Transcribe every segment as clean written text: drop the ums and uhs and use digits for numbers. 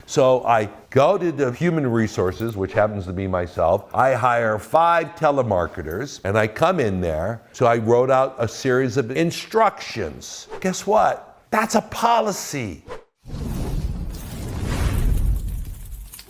So I go to the human resources, which happens to be myself. I hire 5 telemarketers and I come in there. So I wrote out a series of instructions. Guess what? That's a policy.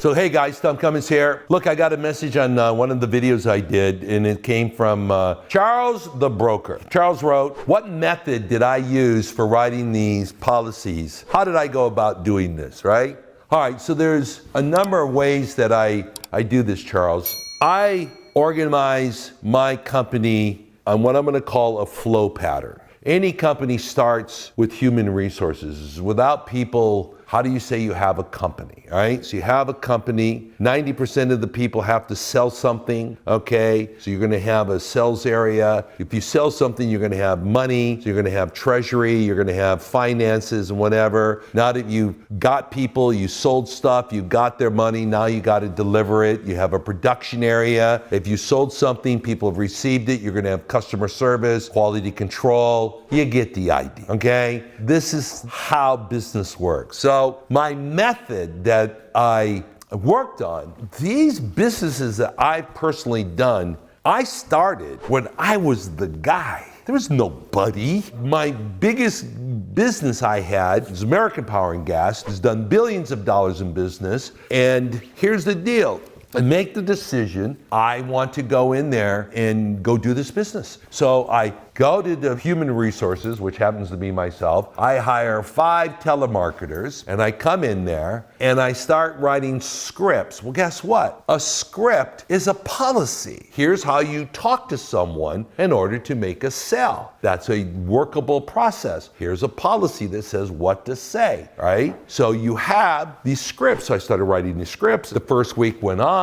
So hey guys, Tom Cummins here. Look, I got a message on one of the videos I did, and it came from Charles the broker. Charles wrote, what method did I use for writing these policies? How did I go about doing this, right? All right, so there's a number of ways that I do this, Charles. I organize my company on what I'm gonna call a flow pattern. Any company starts with human resources. Without people, how do you say you have a company, all right? So you have a company, 90% of the people have to sell something, okay? So you're gonna have a sales area. If you sell something, you're gonna have money, so you're gonna have treasury, you're gonna have finances and whatever. Now that you've got people, you sold stuff, you got their money, now you gotta deliver it. You have a production area. If you sold something, people have received it, you're gonna have customer service, quality control. You get the idea, okay? This is how business works. So my method that I worked on, these businesses that I've personally done, I started when I was the guy. There was nobody. My biggest business I had was American Power and Gas. It's done billions of dollars in business. And here's the deal. I make the decision, I want to go in there and go do this business. So I go to the human resources, which happens to be myself. I hire 5 telemarketers and I come in there and I start writing scripts. Well, guess what? A script is a policy. Here's how you talk to someone in order to make a sale. That's a workable process. Here's a policy that says what to say, right? So you have these scripts. So I started writing these scripts. The first week went on,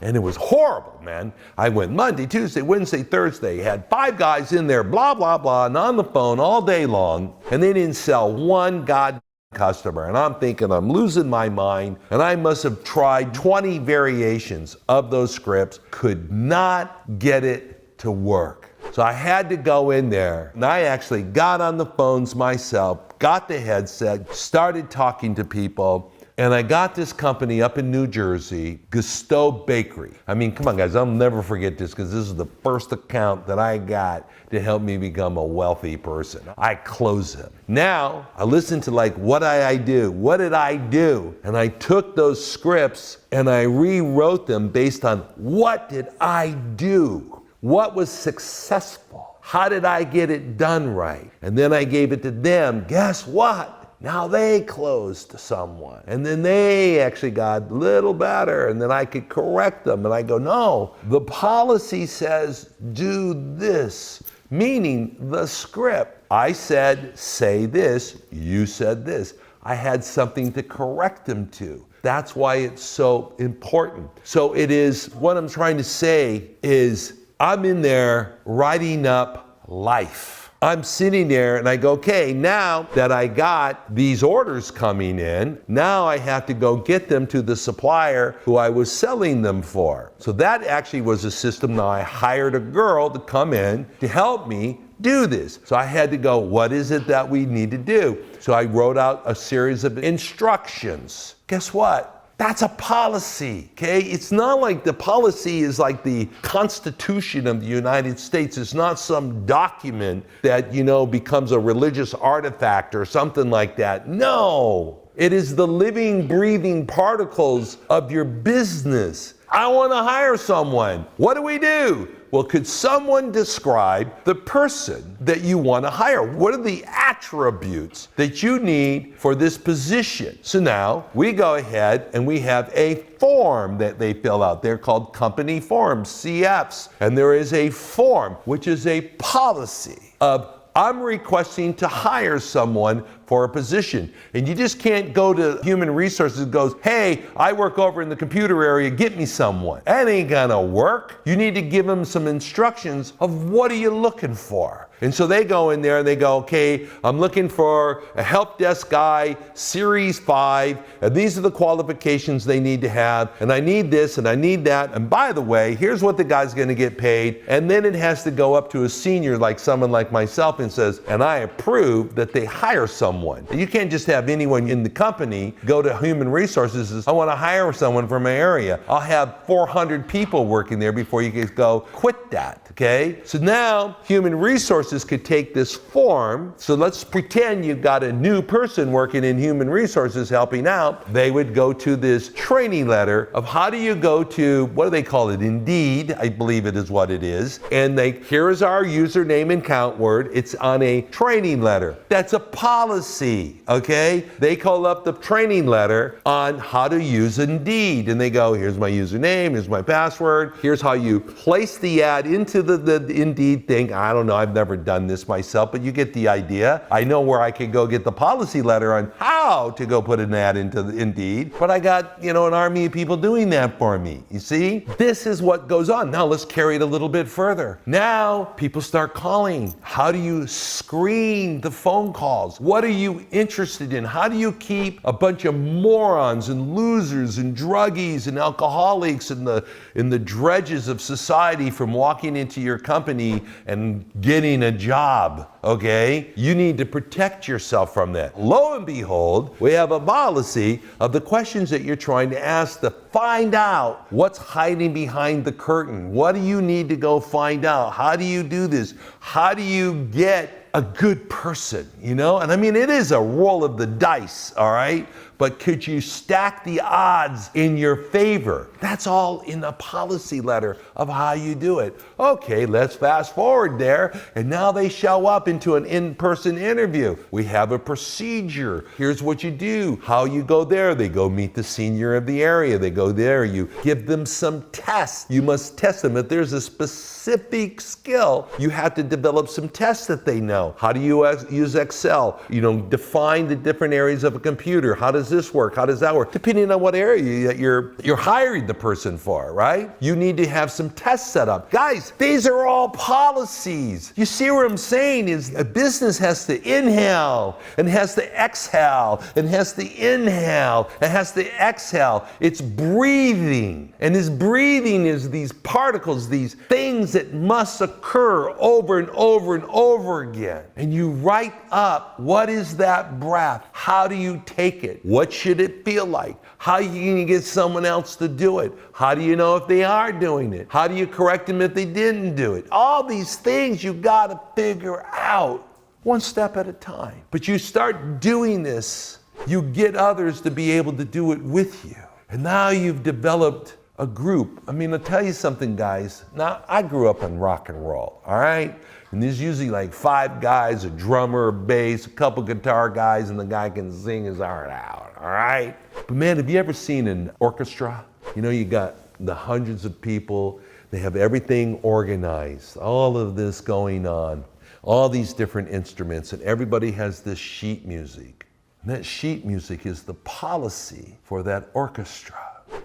and it was horrible, man. I went Monday, Tuesday, Wednesday, Thursday, had 5 guys in there, blah, blah, blah, and on the phone all day long, and they didn't sell one goddamn customer. And I'm thinking I'm losing my mind, and I must have tried 20 variations of those scripts, could not get it to work. So I had to go in there, and I actually got on the phones myself, got the headset, started talking to people. And I got this company up in New Jersey, Gusteau Bakery. I mean, come on guys, I'll never forget this because this is the first account that I got to help me become a wealthy person. I closed them. Now, I listened to what did I do? What did I do? And I took those scripts and I rewrote them based on what did I do? What was successful? How did I get it done right? And then I gave it to them. Guess what? Now they closed to someone, and then they actually got a little better, and then I could correct them, and I go, no, the policy says do this, meaning the script. I said, say this, you said this. I had something to correct them to. That's why it's so important. So it is, what I'm trying to say is, I'm in there writing up life. I'm sitting there and I go, okay, now that I got these orders coming in, now I have to go get them to the supplier who I was selling them for. So that actually was a system. Now I hired a girl to come in to help me do this. So I had to go, what is it that we need to do? So I wrote out a series of instructions. Guess what? That's a policy, okay? It's not like the policy is like the Constitution of the United States. It's not some document that, becomes a religious artifact or something like that. No, it is the living, breathing particles of your business. I want to hire someone. What do we do? Well, could someone describe the person that you want to hire? What are the attributes that you need for this position? So now we go ahead and we have a form that they fill out. They're called company forms, CFs. And there is a form, which is a policy of I'm requesting to hire someone for a position. And you just can't go to human resources and goes, hey, I work over in the computer area, get me someone. That ain't gonna work. You need to give them some instructions of what are you looking for. And so they go in there and they go, okay, I'm looking for a help desk guy, Series 5, and these are the qualifications they need to have, and I need this and I need that, and by the way, here's what the guy's gonna get paid, and then it has to go up to a senior like someone like myself and says, and I approve that they hire someone. You can't just have anyone in the company go to human resources and say, I wanna hire someone from my area. I'll have 400 people working there before you can go, quit that, okay? So now human resources could take this form. So let's pretend you've got a new person working in human resources helping out. They would go to this training letter of how do you go to, what do they call it? Indeed, I believe it is what it is. And here is our username and count word. It's on a training letter. That's a policy, okay? They call up the training letter on how to use Indeed. And they go, here's my username, here's my password, here's how you place the ad into the Indeed thing. I don't know, I've never done this myself, but you get the idea. I know where I could go get the policy letter on how to go put an ad into the Indeed, but I got, an army of people doing that for me. You see? This is what goes on. Now let's carry it a little bit further. Now people start calling. How do you screen the phone calls? What are you interested in? How do you keep a bunch of morons and losers and druggies and alcoholics and the dredges of society from walking into your company and getting a job? Okay? You need to protect yourself from that. Lo and behold, we have a policy of the questions that you're trying to ask to find out what's hiding behind the curtain. What do you need to go find out? How do you do this? How do you get a good person, And I mean, it is a roll of the dice, all right? But could you stack the odds in your favor? That's all in the policy letter of how you do it. Okay, let's fast forward there. And now they show up into an in-person interview. We have a procedure. Here's what you do. How you go there. They go meet the senior of the area. They go there. You give them some tests. You must test them. If there's a specific skill, you have to develop some tests that they know. How do you use Excel? Define the different areas of a computer. How does this work? How does that work? Depending on what area that you're hiring the person for, right? You need to have some tests set up. Guys, these are all policies. You see what I'm saying is a business has to inhale and has to exhale and has to inhale and has to exhale. It's breathing. And this breathing is these particles, these things that must occur over and over and over again. And you write up, what is that breath? How do you take it? What should it feel like? How can you get someone else to do it? How do you know if they are doing it? How do you correct them if they didn't do it? All these things you got to figure out one step at a time. But you start doing this, you get others to be able to do it with you. And now you've developed a group. I mean, I'll tell you something, guys. Now, I grew up in rock and roll, all right? And there's usually like 5 guys, a drummer, a bass, a couple guitar guys, and the guy can sing his heart out, all right? But man, have you ever seen an orchestra? You got the hundreds of people, they have everything organized, all of this going on, all these different instruments, and everybody has this sheet music. And that sheet music is the policy for that orchestra.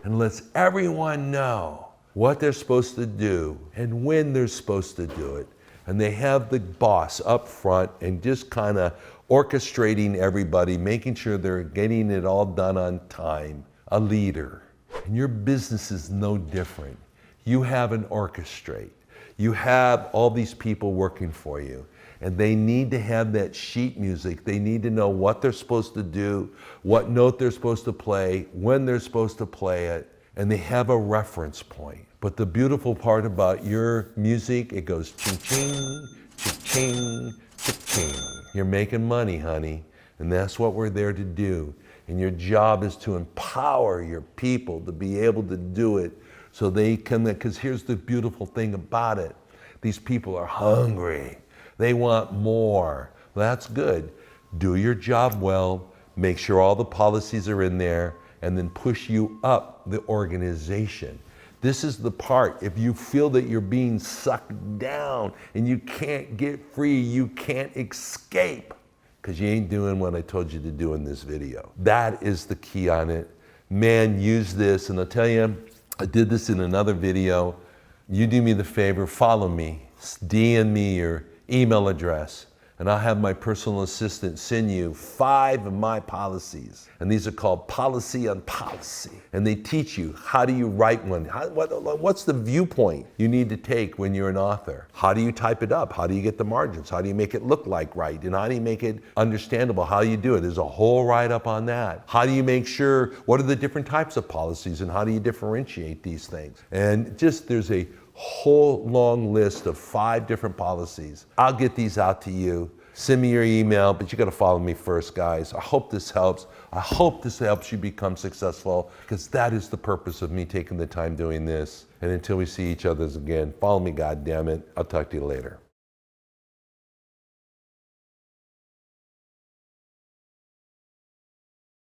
And lets everyone know what they're supposed to do and when they're supposed to do it. And they have the boss up front and just kind of orchestrating everybody, making sure they're getting it all done on time, a leader. And your business is no different. You have an orchestrate. You have all these people working for you. And they need to have that sheet music. They need to know what they're supposed to do, what note they're supposed to play, when they're supposed to play it, and they have a reference point. But the beautiful part about your music, it goes ching-ching, ching-ching, ching-ching. You're making money, honey, and that's what we're there to do. And your job is to empower your people to be able to do it so they can, because here's the beautiful thing about it. These people are hungry. They want more. Well, that's good. Do your job well, make sure all the policies are in there, and then push you up the organization. This is the part, if you feel that you're being sucked down and you can't get free, you can't escape, because you ain't doing what I told you to do in this video. That is the key on it. Man, use this, and I'll tell you, I did this in another video. You do me the favor, follow me. DM me your email address, and I'll have my personal assistant send you 5 of my policies. And these are called policy on policy. And they teach you, how do you write one? What's the viewpoint you need to take when you're an author? How do you type it up? How do you get the margins? How do you make it look like right? And how do you make it understandable? How do you do it? There's a whole write-up on that. How do you make sure, what are the different types of policies and how do you differentiate these things? And just there's a whole long list of 5 different policies. I'll get these out to you. Send me your email, but you got to follow me first, guys. I hope this helps. I hope this helps you become successful, because that is the purpose of me taking the time doing this. And until we see each other again, follow me, goddammit. I'll talk to you later.